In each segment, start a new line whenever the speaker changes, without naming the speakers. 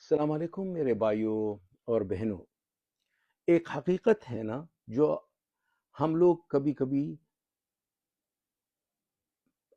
अस्सलाम वालेकुम मेरे भाइयों और बहनों। एक हकीकत है ना, जो हम लोग कभी-कभी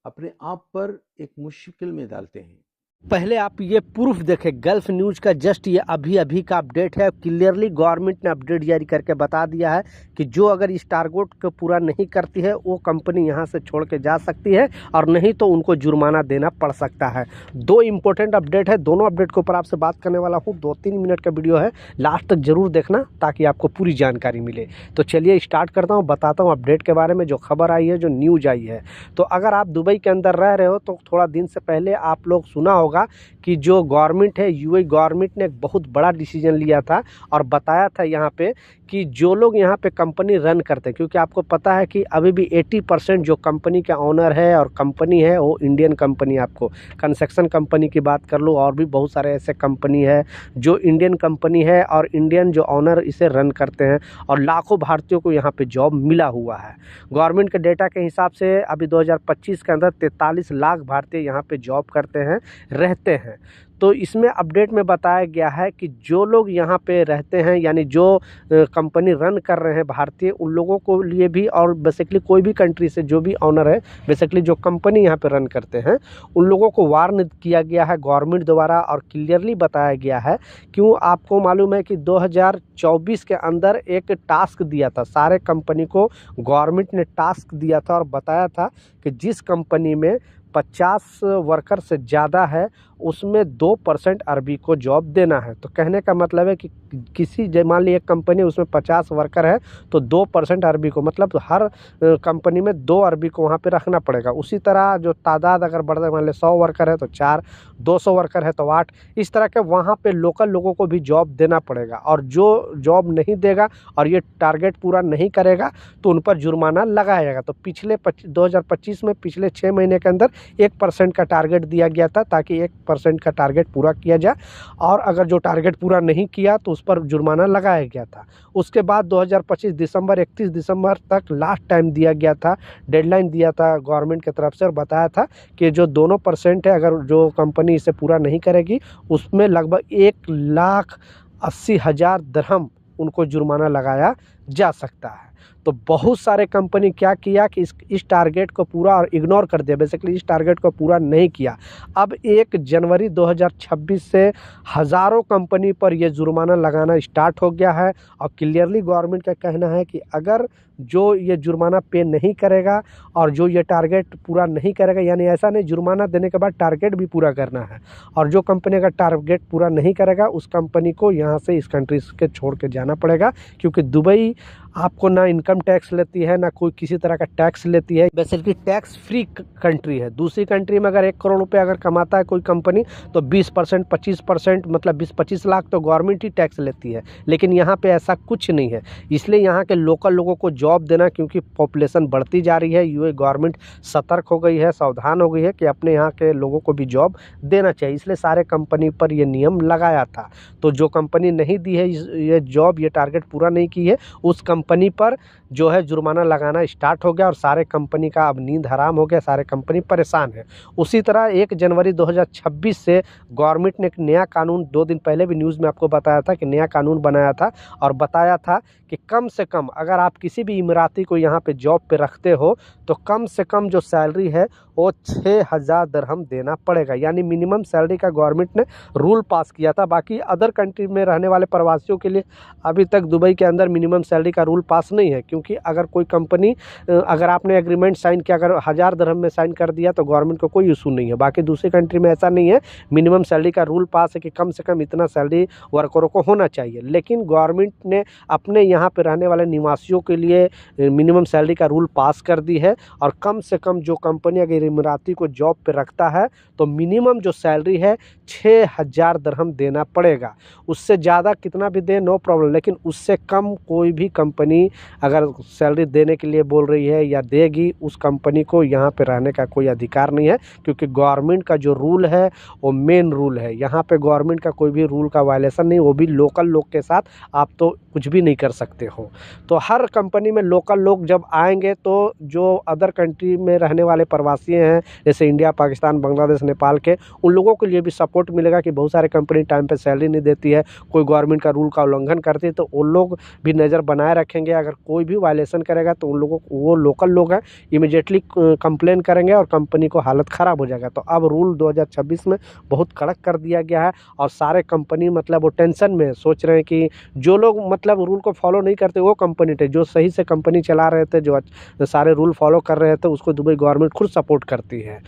अपने आप पर एक मुश्किल में डालते हैं।
पहले आप ये प्रूफ देखें, गल्फ न्यूज़ का जस्ट ये अभी अभी का अपडेट है। क्लियरली गवर्नमेंट ने अपडेट जारी करके बता दिया है कि जो अगर इस टारगेट को पूरा नहीं करती है वो कंपनी यहाँ से छोड़ के जा सकती है और नहीं तो उनको जुर्माना देना पड़ सकता है। दो इम्पोर्टेंट अपडेट है, दोनों अपडेट के ऊपर आपसे बात करने वाला हूँ। 2-3 मिनट का वीडियो है, लास्ट तक जरूर देखना ताकि आपको पूरी जानकारी मिले। तो चलिए स्टार्ट करता हूँ, बताता हूँ अपडेट के बारे में, जो खबर आई है, जो न्यूज़ आई है। तो अगर आप दुबई के अंदर रह रहे हो तो थोड़ा दिन से पहले आप लोग सुना होगा कि जो गवर्नमेंट है, यूएई गवर्नमेंट ने एक बहुत बड़ा डिसीजन लिया था और बताया था यहाँ पे कि जो लोग यहाँ पे कंपनी रन करते हैं, क्योंकि आपको पता है कि अभी भी 80% जो कंपनी का ओनर है और कंपनी है वो इंडियन कंपनी, आपको कंस्ट्रक्शन कंपनी की बात कर लो और भी बहुत सारे ऐसे कंपनी है जो इंडियन कंपनी है और इंडियन जो ओनर इसे रन करते हैं और लाखों भारतीयों को यहाँ पे जॉब मिला हुआ है। गवर्नमेंट के डेटा के हिसाब से अभी 2025 के अंदर 43 लाख भारतीय यहाँ पे जॉब करते हैं, रहते हैं। तो इसमें अपडेट में बताया गया है कि जो लोग यहाँ पे रहते हैं, यानी जो कंपनी रन कर रहे हैं भारतीय, उन लोगों को लिए भी और बेसिकली कोई भी कंट्री से जो भी ऑनर है, बेसिकली जो कंपनी यहाँ पे रन करते हैं, उन लोगों को वार्न किया गया है गवर्नमेंट द्वारा और क्लियरली बताया गया है। क्यों, आपको मालूम है कि 2024 के अंदर एक टास्क दिया था, सारे कंपनी को गवर्नमेंट ने टास्क दिया था और बताया था कि जिस कंपनी में 50 वर्कर से ज़्यादा है उसमें 2% अरबी को जॉब देना है। तो कहने का मतलब है कि किसी मान ली एक कंपनी उसमें 50 वर्कर है तो 2% अरबी को, मतलब हर कंपनी में 2 अरबी को वहाँ पे रखना पड़ेगा। उसी तरह जो तादाद अगर बढ़ मान ली 100 वर्कर है तो 4, 200 वर्कर है तो 8, इस तरह के वहाँ पे लोकल लोगों को भी जॉब देना पड़ेगा। और जो जॉब नहीं देगा और ये टारगेट पूरा नहीं करेगा तो उन पर जुर्माना लगाया जाएगा। तो पिछले 2025 में पिछले 6 महीने के अंदर 1% का टारगेट दिया गया था ताकि 1% का टारगेट पूरा किया जाए, और अगर जो टारगेट पूरा नहीं किया तो उस पर जुर्माना लगाया गया था। उसके बाद 2025 दिसंबर 31 दिसंबर तक लास्ट टाइम दिया गया था, डेडलाइन दिया था गवर्नमेंट की तरफ से, और बताया था कि जो दोनों % है अगर जो कंपनी इसे पूरा नहीं करेगी उसमें लगभग 1,80,000 दिरहम उनको जुर्माना लगाया जा सकता है। तो बहुत सारे कंपनी क्या किया कि इस टारगेट को पूरा और इग्नोर कर दिया, बेसिकली इस टारगेट को पूरा नहीं किया। अब 1 जनवरी 2026 से हज़ारों कंपनी पर यह जुर्माना लगाना स्टार्ट हो गया है। और क्लियरली गवर्नमेंट का कहना है कि अगर जो ये जुर्माना पे नहीं करेगा और जो ये टारगेट पूरा नहीं करेगा, यानी ऐसा नहीं जुर्माना देने के बाद टारगेट भी पूरा करना है, और जो कंपनी का टारगेट पूरा नहीं करेगा उस कंपनी को यहाँ से इस कंट्री के छोड़ के जाना पड़ेगा। क्योंकि दुबई आपको ना इनकम टैक्स लेती है ना कोई किसी तरह का टैक्स लेती है, बेसिकली टैक्स फ्री कंट्री है। दूसरी कंट्री में अगर 1 करोड़ रुपए अगर कमाता है कोई कंपनी तो 20% 25%, मतलब 20-25 लाख तो गवर्नमेंट ही टैक्स लेती है। लेकिन यहाँ पे ऐसा कुछ नहीं है, इसलिए यहाँ के लोकल लोगों को जॉब देना, क्योंकि पॉपुलेशन बढ़ती जा रही है, यूएई गवर्नमेंट सतर्क हो गई है, सावधान हो गई है कि अपने यहाँ के लोगों को भी जॉब देना चाहिए, इसलिए सारे कंपनी पर ये नियम लगाया था। तो जो कंपनी नहीं दी है ये जॉब, ये टारगेट पूरा नहीं की है, उस कंपनी पर जो है जुर्माना लगाना स्टार्ट हो गया और सारे कंपनी का अब नींद हराम हो गया, सारे कंपनी परेशान है। उसी तरह 1 जनवरी 2026 से गवर्नमेंट ने एक नया कानून, 2 दिन पहले भी न्यूज़ में आपको बताया था कि नया कानून बनाया था और बताया था कि कम से कम अगर आप किसी भी इमराती को यहाँ पे जॉब पे रखते हो तो कम से कम जो सैलरी है वो 6,000 दिरहम देना पड़ेगा, यानी मिनिमम सैलरी का गवर्नमेंट ने रूल पास किया था। बाकी अदर कंट्री में रहने वाले प्रवासियों के लिए अभी तक दुबई के अंदर मिनिमम सैलरी का रूल पास नहीं है, क्योंकि अगर कोई कंपनी, अगर आपने एग्रीमेंट साइन किया, अगर 1,000 दिरहम में साइन कर दिया तो गवर्नमेंट को कोई इशू नहीं है। बाकी दूसरी कंट्री में ऐसा नहीं है, मिनिमम सैलरी का रूल पास है कि कम से कम इतना सैलरी वर्करों को होना चाहिए। लेकिन गवर्नमेंट ने अपने यहाँ पे रहने वाले निवासियों के लिए मिनिमम सैलरी का रूल पास कर दी है, और कम से कम जो कंपनी अगर इमराती को जॉब पे रखता है तो मिनिमम जो सैलरी है 6,000 दिरहम देना पड़ेगा। उससे ज़्यादा कितना भी दे नो प्रॉब्लम, लेकिन उससे कम कोई भी कंपनी अगर सैलरी देने के लिए बोल रही है या देगी, उस कंपनी को यहाँ पे रहने का कोई अधिकार नहीं है। क्योंकि गवर्नमेंट का जो रूल है वो मेन रूल है, यहाँ पे गवर्नमेंट का कोई भी रूल का वायलेशन नहीं, वो भी लोकल लोग के साथ आप तो कुछ भी नहीं कर सकते हो। तो हर कंपनी में लोकल लोग जब आएंगे तो जो अदर कंट्री में रहने वाले प्रवासी किए हैं, जैसे इंडिया, पाकिस्तान, बांग्लादेश, नेपाल के, उन लोगों के लिए भी सपोर्ट मिलेगा कि बहुत सारे कंपनी टाइम पे सैलरी नहीं देती है, कोई गवर्नमेंट का रूल का उल्लंघन करती है, तो उन लोग भी नज़र बनाए रखेंगे। अगर कोई भी वायलेशन करेगा तो उन लोगों को, वो लोकल लोग हैं, इमीडिएटली कंप्लेन करेंगे और कंपनी को हालत ख़राब हो जाएगा। तो अब रूल 2026 में बहुत कड़क कर दिया गया है और सारे कंपनी मतलब वो टेंशन में सोच रहे हैं कि जो लोग मतलब रूल को फॉलो नहीं करते वो कंपनी थे, जो सही से कंपनी चला रहे थे, जो सारे रूल फॉलो कर रहे थे, उसको दुबई गवर्नमेंट खुद सपोर्ट करती है।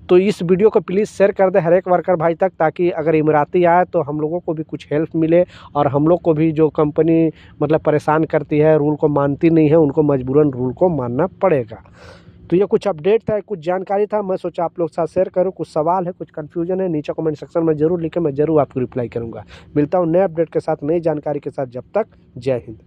तो इस वीडियो को प्लीज़ शेयर कर दे हर एक वर्कर भाई तक, ताकि अगर इमराती आए तो हम लोगों को भी कुछ हेल्प मिले और हम लोग को भी जो कंपनी मतलब परेशान करती है, रूल को मानती नहीं है, उनको मजबूरन रूल को मानना पड़ेगा। तो ये कुछ अपडेट था, कुछ जानकारी था, मैं सोचा आप लोग के साथ शेयर करूँ। कुछ सवाल है, कुछ कन्फ्यूजन है, नीचे कमेंट सेक्शन में ज़रूर लिखें, मैं ज़रूर आपको रिप्लाई करूँगा। मिलता हूँ नए अपडेट के साथ, नई जानकारी के साथ, जब तक जय हिंद।